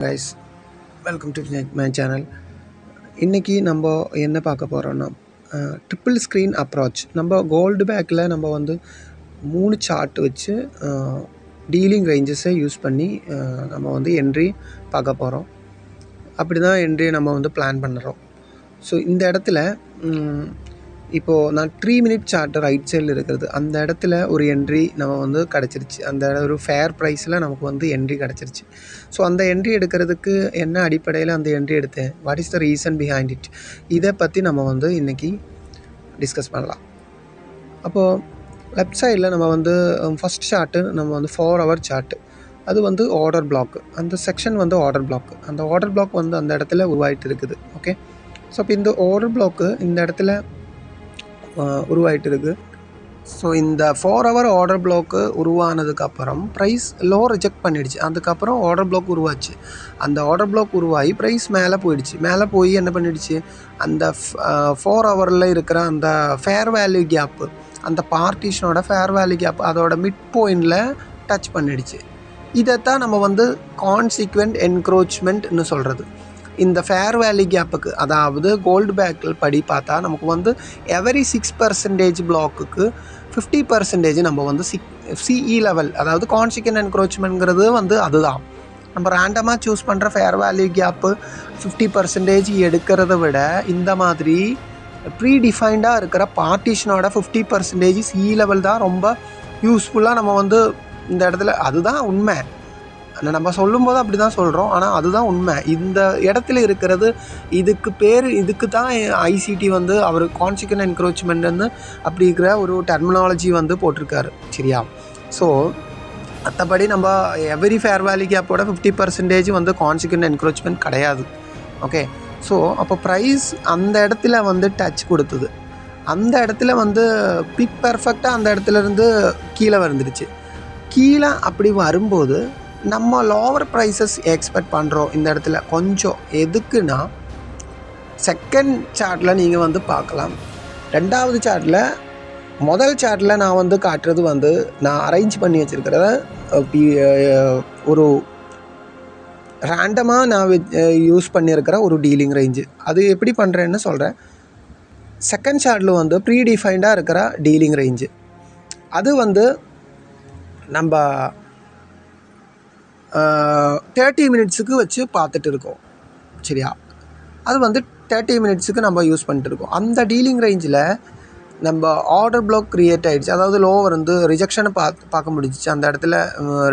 Guys, welcome to my channel. இன்றைக்கி நம்ம என்ன பார்க்க போகிறோன்னா ட்ரிப்பிள் ஸ்க்ரீன் அப்ரோச். நம்ம கோல்டு பேக்கில் நம்ம வந்து 3 சார்ட் வச்சு டீலிங் ரேஞ்சஸை யூஸ் பண்ணி நம்ம வந்து என்ட்ரி பார்க்க போகிறோம். அப்படி தான் என்ட்ரி நம்ம வந்து பிளான் பண்ணுறோம். ஸோ இந்த இடத்துல இப்போது நான் 3 மினிட் சார்ட் ரைட் சைடில் இருக்கிறது, அந்த இடத்துல ஒரு என்ட்ரி நம்ம வந்து கிடச்சிருச்சு. அந்த ஒரு ஃபேர் ப்ரைஸில் நமக்கு வந்து என்ட்ரி கிடச்சிருச்சு. ஸோ அந்த என்ட்ரி எடுக்கிறதுக்கு என்ன அடிப்படையில் அந்த என்ட்ரி எடுத்தேன், what is the reason behind it, இதை பற்றி நம்ம வந்து இன்றைக்கி டிஸ்கஸ் பண்ணலாம். அப்போது லெஃப்ட் சைடில் நம்ம வந்து ஃபஸ்ட் சார்ட்டு நம்ம வந்து 4 ஹவர் சார்ட்டு, அது வந்து ஆர்டர் பிளாக். அந்த செக்ஷன் வந்து ஆர்டர் பிளாக். அந்த ஆர்டர் பிளாக் வந்து அந்த இடத்துல உருவாகிட்டு இருக்குது. ஓகே, ஸோ இப்போ இந்த ஆர்டர் பிளாக்கு இந்த இடத்துல உருவாகிட்டு இருக்குது. ஸோ இந்த 4 ஹவர் ஆர்டர் பிளாக்கு உருவானதுக்கப்புறம் ப்ரைஸ் லோ ரிஜெக்ட் பண்ணிடுச்சு. அதுக்கப்புறம் ஆர்டர் பிளாக் உருவாச்சு. அந்த ஆர்டர் பிளாக் உருவாகி ப்ரைஸ் மேலே போயிடுச்சு. மேலே போய் என்ன பண்ணிடுச்சு, அந்த 4 ஹவரில் இருக்கிற அந்த ஃபேர் வேல்யூ கேப்பு, அந்த பார்ட்டிஷனோட ஃபேர் வேல்யூ கேப் அதோட மிட் பாயிண்டில் டச் பண்ணிடுச்சு. இதைத்தான் நம்ம வந்து கான்சிக்வெண்ட் என்க்ரோச்மெண்ட்னு சொல்கிறது. இந்த ஃபேர் வேல்யூ கேப்புக்கு, அதாவது கோல்டு பேக்கில் படி பார்த்தா நமக்கு வந்து எவரி 6% பிளாக்குக்கு 50% நம்ம வந்து சிஇ லெவல், அதாவது கான்சிக்வெண்ட் என்க்ரோச்மெண்ட்ங்கிறது வந்து அதுதான். நம்ம ரேண்டமாக சூஸ் பண்ணுற ஃபேர் வேல்யூ கேப்பு 50% எடுக்கிறத விட இந்த மாதிரி ப்ரீ டிஃபைன்டாக இருக்கிற பார்ட்டிஷனோட 50% சிஇ லெவல் தான் ரொம்ப யூஸ்ஃபுல்லாக நம்ம வந்து இந்த இடத்துல. அதுதான் உண்மை. நம்ம சொல்லும்போது அப்படி தான் சொல்கிறோம், ஆனால் அதுதான் உண்மை. இந்த இடத்துல இருக்கிறது இதுக்கு தான் ஐசிடி வந்து அவர் கான்சிக்வெண்ட் என்க்ரோச்மெண்ட்னு அப்படி இருக்கிற ஒரு டெர்மினாலஜி வந்து போட்டிருக்காரு. சரியா? ஸோ மற்றபடி நம்ம எவரி ஃபேர் வேல்யூ கேப்போட 50% வந்து கான்சிக்வெண்ட் என்க்ரோச்மெண்ட் கிடையாது. ஓகே, ஸோ அப்போ ப்ரைஸ் அந்த இடத்துல வந்து டச் கொடுத்தது. அந்த இடத்துல வந்து பிக் பர்ஃபெக்டாக அந்த இடத்துலேருந்து கீழே வந்துடுச்சு. கீழே அப்படி வரும்போது நம்ம லோவர் ப்ரைஸஸ் எக்ஸ்பெக்ட் பண்ணுறோம் இந்த இடத்துல கொஞ்சம். எதுக்குன்னா, செகண்ட் சார்ட்டில் நீங்கள் வந்து பார்க்கலாம். ரெண்டாவது சார்ட்டில், முதல் சார்ட்டில் நான் வந்து காட்டுறது வந்து நான் அரேஞ்ச் பண்ணி வச்சுருக்கிறத ஒரு ரேண்டமாக நான் யூஸ் பண்ணியிருக்கிற ஒரு டீலிங் ரேஞ்சு. அது எப்படி பண்ணுறேன்னு சொல்கிறேன். செகண்ட் சார்ட்டில் வந்து ப்ரீ டிஃபைன்டாக இருக்கிற டீலிங் ரேஞ்சு, அது வந்து நம்ம 30 மினிட்ஸுக்கு வச்சு பார்த்துட்டு இருக்கோம். சரியா? அது வந்து 30 மினிட்ஸுக்கு நம்ம யூஸ் பண்ணிட்டு இருக்கோம். அந்த டீலிங் ரேஞ்சில் நம்ம ஆர்டர் பிளாக் க்ரியேட் ஆகிடுச்சு. அதாவது லோவர் வந்து ரிஜெக்ஷனை பார்க்க முடிஞ்சிச்சு. அந்த இடத்துல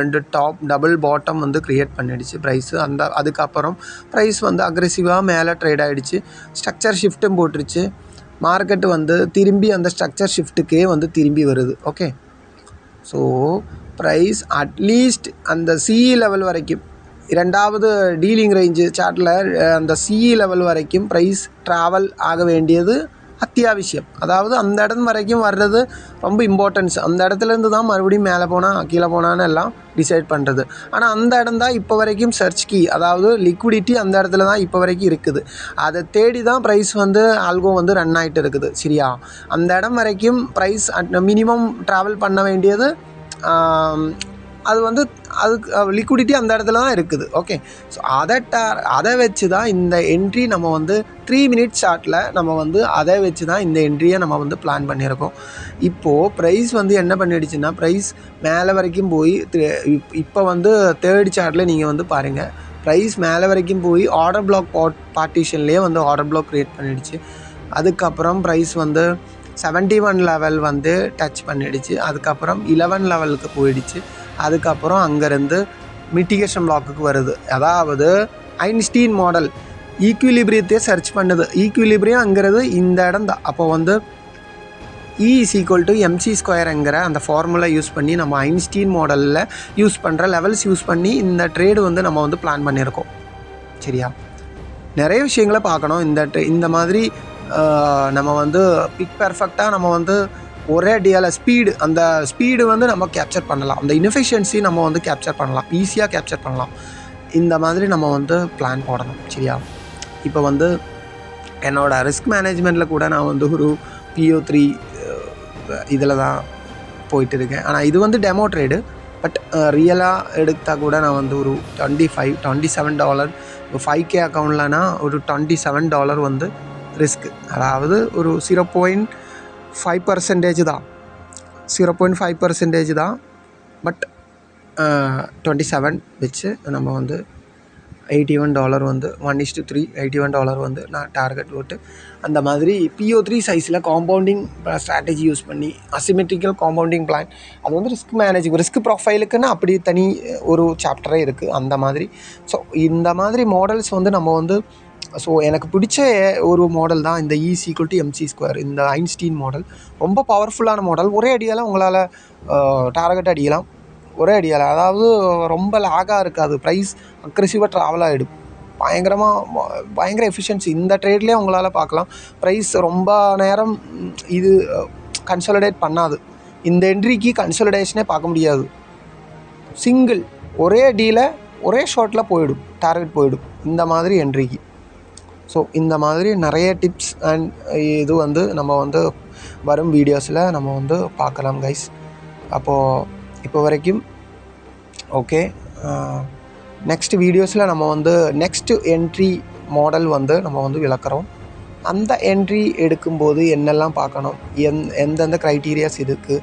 2 டாப் டபுள் பாட்டம் வந்து க்ரியேட் பண்ணிடுச்சு ப்ரைஸு. அதுக்கப்புறம் ப்ரைஸ் வந்து அக்ரெசிவாக மேலே ட்ரேட் ஆகிடுச்சு. ஸ்ட்ரக்சர் ஷிஃப்ட்டும் போட்டுருச்சு. மார்க்கெட்டு வந்து திரும்பி அந்த ஸ்ட்ரக்சர் ஷிஃப்ட்டுக்கே வந்து திரும்பி வருது. ஓகே, ஸோ ப்ரைஸ் அட்லீஸ்ட் அந்த சிஇ லெவல் வரைக்கும், இரண்டாவது டீலிங் ரேஞ்சு சார்ட்டில் அந்த சிஇ லெவல் வரைக்கும் ப்ரைஸ் ட்ராவல் ஆக வேண்டியது அத்தியாவசியம். அதாவது அந்த இடம் வரைக்கும் வர்றது ரொம்ப இம்பார்ட்டன்ஸ். அந்த இடத்துலேருந்து தான் மறுபடியும் மேலே போனால் கீழே போனான்னு எல்லாம் டிசைட் பண்ணுறது. ஆனால் அந்த இடம் தான் இப்போ வரைக்கும் சர்ச் கீ, அதாவது லிக்விடிட்டி அந்த இடத்துல தான் இப்போ வரைக்கும் இருக்குது. அதை தேடி தான் ப்ரைஸ் வந்து ஆல்கோ வந்து ரன் ஆகிட்டு இருக்குது. சரியா? அந்த இடம் வரைக்கும் ப்ரைஸ் மினிமம் ட்ராவல் பண்ண வேண்டியது, அது வந்து அதுக்கு லிக்விடிட்டி அந்த இடத்துல தான் இருக்குது. ஓகே, ஸோ அதை வச்சு தான் இந்த என்ட்ரி நம்ம வந்து 3 மினிட் சார்ட்டில் நம்ம வந்து அதை வச்சு தான் இந்த என்ட்ரியை நம்ம வந்து பிளான் பண்ணியிருக்கோம். இப்போது ப்ரைஸ் வந்து என்ன பண்ணிடுச்சுன்னா, ப்ரைஸ் மேலே வரைக்கும் போய் இப்போ வந்து தேர்ட் சார்ட்டில் நீங்கள் வந்து பாருங்கள், ப்ரைஸ் மேலே வரைக்கும் போய் ஆர்டர் பிளாக் பார்ட்டிஷன்லேயே வந்து ஆர்டர் பிளாக் க்ரியேட் பண்ணிடுச்சு. அதுக்கப்புறம் ப்ரைஸ் வந்து 71 லெவல் வந்து டச் பண்ணிடுச்சு. அதுக்கப்புறம் 11 லெவலுக்கு போயிடுச்சு. அதுக்கப்புறம் அங்கேருந்து மிட்டிகேஷன் பிளாக்குக்கு வருது. அதாவது ஐன்ஸ்டீன் மாடல் ஈக்குவிலிபிரியத்தையே சர்ச் பண்ணுது. ஈக்குவிலிபிரியம்ங்கிறது இந்த இடம் தான். அப்போ வந்து E = mc²ங்கிற அந்த ஃபார்முலா யூஸ் பண்ணி நம்ம ஐன்ஸ்டீன் மாடலில் யூஸ் பண்ணுற லெவல்ஸ் யூஸ் பண்ணி இந்த ட்ரேடு வந்து நம்ம வந்து பிளான் பண்ணியிருக்கோம். சரியா? நிறைய விஷயங்களை பார்க்கணும். இந்த மாதிரி நம்ம வந்து பிக் பர்ஃபெக்டாக நம்ம வந்து ஒரே அடியால் அந்த ஸ்பீடு வந்து நம்ம கேப்சர் பண்ணலாம். அந்த இன்எஃபிஷியன்சி நம்ம வந்து கேப்சர் பண்ணலாம், ஈஸியாக கேப்சர் பண்ணலாம். இந்த மாதிரி நம்ம வந்து பிளான் போடணும். சரியா? இப்போ வந்து என்னோடய ரிஸ்க் மேனேஜ்மெண்ட்டில் கூட நான் வந்து ஒரு PO3 இதில் தான் போயிட்டு இருக்கேன். ஆனால் இது வந்து டெமோ ட்ரேடு. பட் ரியலாக எடுத்தால் கூட நான் வந்து ஒரு $27 5K அக்கௌண்ட்லனா ஒரு $27 வந்து ரிஸ்க்கு. அதாவது ஒரு 0.5% தான், 0.5% தான். பட் 27 வச்சு நம்ம வந்து $81 வந்து 1:3 $81 வந்து நான் டார்கெட் போட்டு அந்த மாதிரி PO3 சைஸில் காம்பவுண்டிங் ஸ்ட்ராட்டஜி யூஸ் பண்ணி அசிமெட்ரிக்கல் காம்பவுண்டிங் பிளான், அது வந்து ரிஸ்க் ப்ரொஃபைலுக்குன்னு அப்படி தனி ஒரு சாப்டரே இருக்குது அந்த மாதிரி. ஸோ இந்த மாதிரி மாடல்ஸ் வந்து நம்ம வந்து ஸோ எனக்கு பிடிச்ச ஒரு மாடல் தான் இந்த E=MC². இந்த ஐன்ஸ்டீன் மாடல் ரொம்ப பவர்ஃபுல்லான மாடல். ஒரே அடியால் உங்களால் டார்கெட் அடிக்கலாம், ஒரே அடியால். அதாவது ரொம்ப லேகாக இருக்காது, ப்ரைஸ் அக்ரெசிவாக ட்ராவல் ஆகிடும், பயங்கர எஃபிஷியன்சி. இந்த ட்ரேட்லேயே உங்களால் பார்க்கலாம், ப்ரைஸ் ரொம்ப நேரம் இது கன்சாலிடேட் பண்ணாது. இந்த என்ட்ரிக்கு கன்சாலிடேஷனே பார்க்க முடியாது, சிங்கிள் ஒரே அடியில் ஒரே ஷார்ட்டில் போயிடும், டார்கெட் போயிடும் இந்த மாதிரி என்ட்ரிக்கு. ஸோ இந்த மாதிரி நிறைய டிப்ஸ் அண்ட் இது வந்து நம்ம வந்து வரும் வீடியோஸில் நம்ம வந்து பார்க்கலாம் கைஸ். இப்போ வரைக்கும் ஓகே. நெக்ஸ்ட் வீடியோஸில் நம்ம வந்து நெக்ஸ்ட்டு என்ட்ரி மாடல் வந்து நம்ம வந்து விளக்குறோம். அந்த என்ட்ரி எடுக்கும்போது என்னெல்லாம் பார்க்கணும், எந்தெந்த க்ரைட்டீரியாஸ் இருக்குது,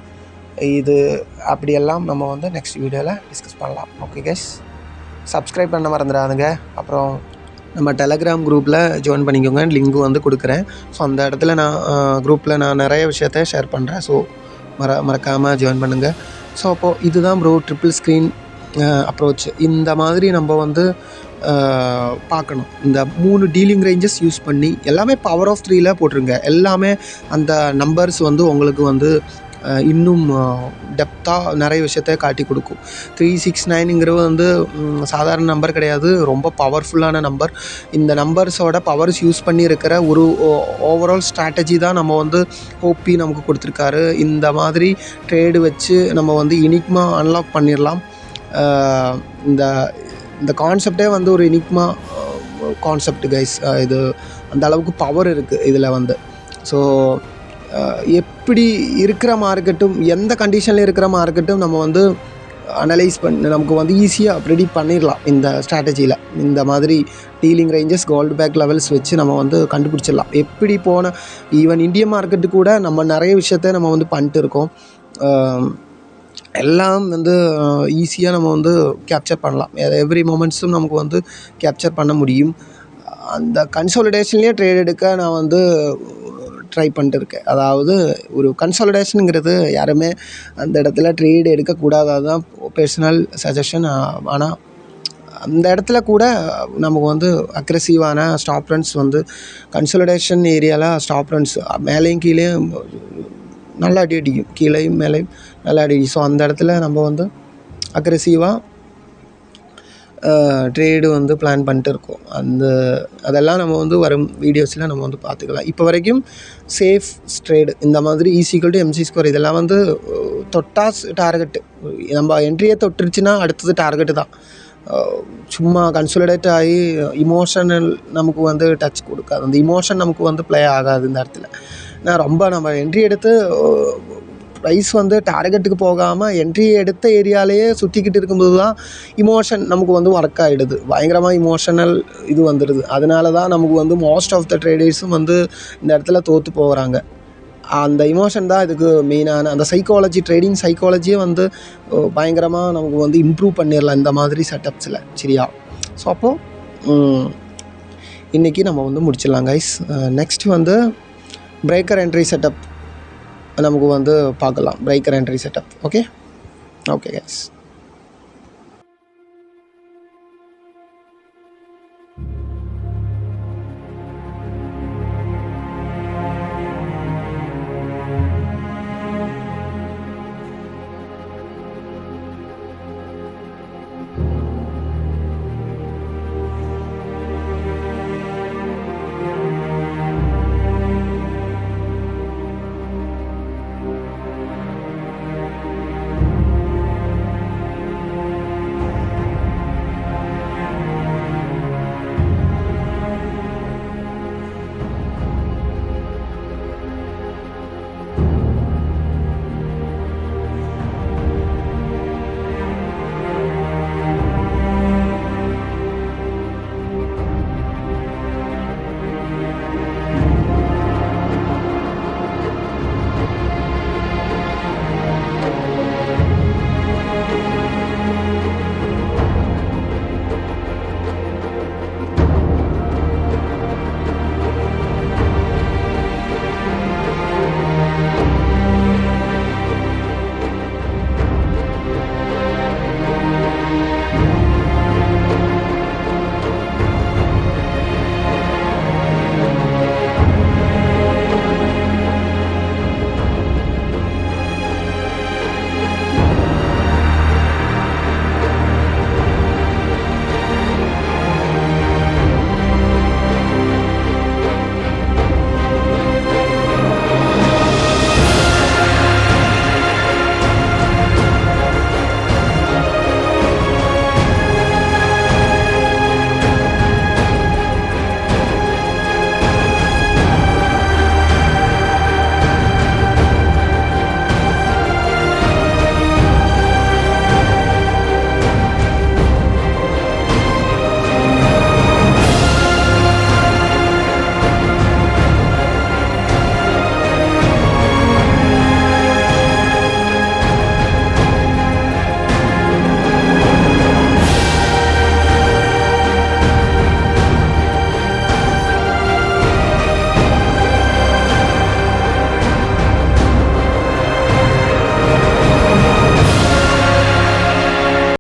இது அப்படியெல்லாம் நம்ம வந்து நெக்ஸ்ட் வீடியோவில் டிஸ்கஸ் பண்ணலாம். ஓகே கைஸ், சப்ஸ்கிரைப் பண்ண மறந்துடாதுங்க. அப்புறம் நம்ம டெலகிராம் குரூப்பில் ஜாயின் பண்ணிக்கோங்க, லிங்க்கு வந்து கொடுக்குறேன். ஸோ அந்த இடத்துல நான் குரூப்பில் நான் நிறைய விஷயத்த ஷேர் பண்ணுறேன். ஸோ மறக்காமல் ஜாயின் பண்ணுங்கள். ஸோ அப்போது இதுதான் ப்ரோ ட்ரிபிள் ஸ்க்ரீன் அப்ரோச். இந்த மாதிரி நம்ம வந்து பார்க்கணும். இந்த 3 டீலிங் ரேஞ்சஸ் யூஸ் பண்ணி எல்லாமே பவர் ஆஃப் 3ல் போட்டுருங்க. எல்லாமே அந்த நம்பர்ஸ் வந்து உங்களுக்கு வந்து இன்னும் டெப்த்தாக நிறைய விஷயத்த காட்டி கொடுக்கும். 369ங்கிறது வந்து சாதாரண நம்பர் கிடையாது, ரொம்ப பவர்ஃபுல்லான நம்பர். இந்த நம்பர்ஸோட பவர்ஸ் யூஸ் பண்ணி இருக்கிற ஒரு ஓவரால் ஸ்ட்ராட்டஜி தான் நம்ம வந்து ஓபி நமக்கு கொடுத்துருக்காரு. இந்த மாதிரி ட்ரேடு வச்சு நம்ம வந்து இனிக்மா அன்லாக் பண்ணிடலாம். இந்த கான்செப்டே வந்து ஒரு இனிக்மா கான்செப்ட் கைஸ். இது அந்த அளவுக்கு பவர் இருக்குது இதில் வந்து. ஸோ எப்படி இருக்கிற மார்க்கெட்டும் எந்த கண்டிஷனில் இருக்கிற மார்க்கெட்டும் நம்ம வந்து அனலைஸ் பண்ணி நமக்கு வந்து ஈஸியாக ப்ரெடிக்ட் பண்ணிடலாம் இந்த ஸ்ட்ராட்டஜியில். இந்த மாதிரி dealing ranges, gold back levels வச்சு நம்ம வந்து கண்டுபிடிச்சிடலாம். எப்படி போன ஈவன் இந்தியன் மார்க்கெட்டு கூட நம்ம நிறைய விஷயத்த நம்ம வந்து பண்ணிட்டு இருக்கோம். எல்லாம் வந்து ஈஸியாக நம்ம வந்து கேப்சர் பண்ணலாம். எவ்ரி மொமெண்ட்ஸும் நமக்கு வந்து கேப்சர் பண்ண முடியும். அந்த கன்சாலிடேஷன்லேயே ட்ரேட் எடுக்க நான் வந்து ட்ரை பண்ணிட்டு இருக்கேன். அதாவது ஒரு கன்சாலிடேஷனுங்கிறது யாருமே அந்த இடத்துல ட்ரேடு எடுக்கக்கூடாது, அதுதான் பர்சனல் சஜஷன். ஆனால் அந்த இடத்துல கூட நமக்கு வந்து அக்ரெசிவான ஸ்டாப் ரன்ஸ் வந்து கன்சாலிடேஷன் ஏரியாவில் ஸ்டாப் ரன்ஸ் மேலேயும் கீழேயும் நல்லா அடிக்கும், கீழேயும் மேலேயும் நல்லா அடிக்கும். ஸோ அந்த இடத்துல நம்ம வந்து அக்ரெசிவாக ட்ரேடு வந்து பிளான் பண்ணிட்டு இருக்கோம். அதெல்லாம் நம்ம வந்து வரும் வீடியோஸில் நம்ம வந்து பார்த்துக்கலாம். இப்போ வரைக்கும் சேஃப் ட்ரேடு இந்த மாதிரி E=MC², இதெல்லாம் வந்து தொட்டாஸ் டார்கெட்டு. நம்ம என்ட்ரியை தொட்டுருச்சுன்னா அடுத்தது டார்கெட்டு தான். சும்மா கன்சாலிடேட் ஆகி இமோஷனல் நமக்கு வந்து டச் கொடுக்காது, அந்த இமோஷன் நமக்கு வந்து ப்ளே ஆகாது இந்த இடத்துல. நான் ரொம்ப நம்ம என்ட்ரி எடுத்து ப்ரைஸ் வந்து டார்கெட்டுக்கு போகாமல் என்ட்ரி எடுத்த ஏரியாலேயே சுற்றிக்கிட்டு இருக்கும்போது தான் இமோஷன் நமக்கு வந்து ஒர்க் ஆகிடுது, பயங்கரமாக இமோஷனல் இது வந்துடுது. அதனால தான் நமக்கு வந்து மோஸ்ட் ஆஃப் த ட்ரேடர்ஸும் வந்து இந்த இடத்துல தோற்று போகிறாங்க. அந்த இமோஷன் தான் இதுக்கு மெயினான அந்த சைக்காலஜி, ட்ரேடிங் சைக்காலஜியே வந்து பயங்கரமாக நமக்கு வந்து இம்ப்ரூவ் பண்ணிடலாம் இந்த மாதிரி செட்டப்ஸில், சரியா? ஸோ அப்போது இன்றைக்கி நம்ம வந்து முடிச்சிடலாம் கைஸ். நெக்ஸ்ட்டு வந்து பிரேக்கர் என்ட்ரி செட்டப் நமக்கு வந்து பார்க்கலாம். Breaker entry setup. Okay guys.